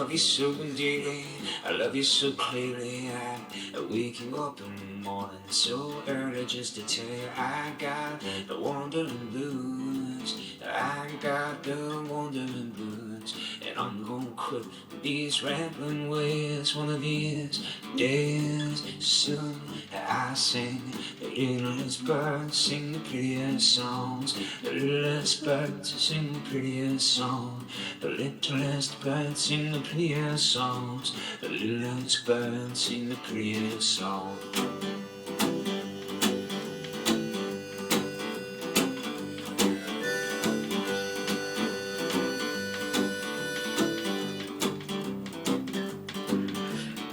love you so dearly, I love you so clearly. I wake you up in the morning so early just to tell you I got the wandering blues. I got the wandering blues, and I'm gonna quit these rambling ways one of these days soon. I sing the littlest birds sing the prettiest songs. The littlest birds sing the prettiest songs. The littlest birds sing the prettiest songs. The littlest birds sing the prettiest songs.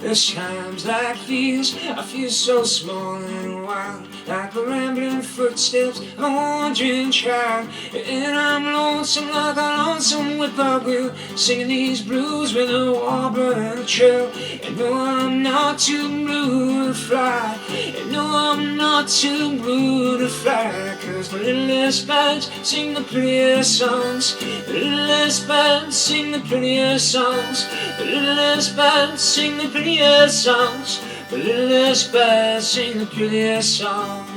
There's times like these I feel so small and wild, like the rambling footsteps of a wandering child. And I'm lonesome like a lonesome whippoorwill, singing these blues with a warbler and a trill. And no, I'm not too blue to fly, and no, I'm not too blue to fly, 'cause the littlest birds sing the prettiest songs. The littlest birds sing the prettiest songs. The littlest birds sing the prettiest songs. The littlest birds sing the prettiest songs.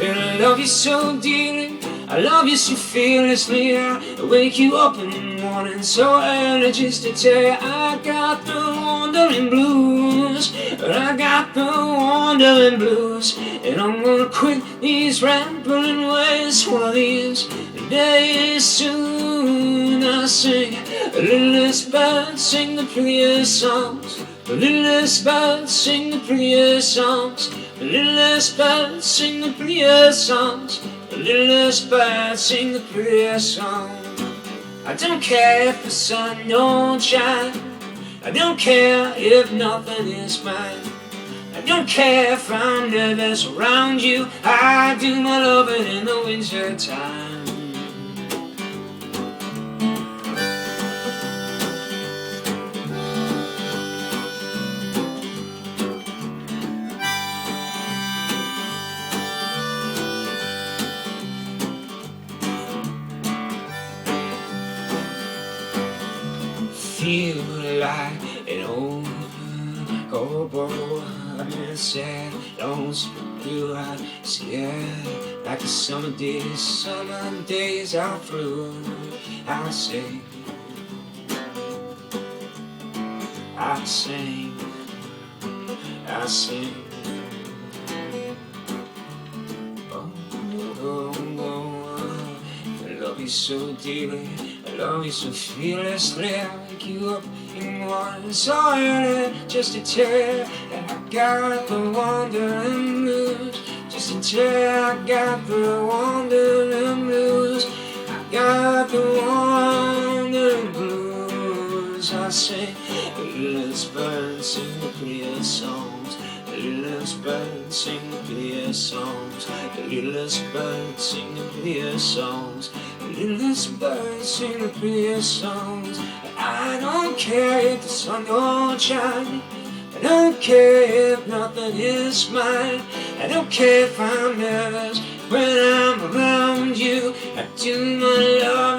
And I love you so dearly, I love you so fearlessly. I wake you up in the morning so early just to tell you I got the wandering blues. I got the wandering blues, and I'm gonna quit these rambling ways one of these days soon. I sing the littlest birds sing the prettiest songs. The littlest birds sing the prettiest songs. The littlest birds sing the prettiest songs. The littlest birds sing the prettiest songs. I don't care if the sun don't shine, I don't care if nothing is mine, I don't care if I'm nervous around you, I do my loving in the winter time. Feel like an old hobo, I've been sad, lonesome, blue-eyed, scared, like the summer days are through. I sing, I sing, I sing. Oh, oh, oh, I love you so dearly, I love you so fearlessly. I wake you up in the morning so early just to tell you that I got the wandering blues. Just to tell you I got the wandering blues. I got the wandering blues. I sing the littlest birds sing the prettiest songs. The littlest birds sing the prettiest songs. The littlest birds sing the prettiest songs. The littlest birds sing the prettiest songs. I don't care if the sun don't shine, I don't care if nothing is mine, I don't care if I'm nervous when I'm around you. I do my love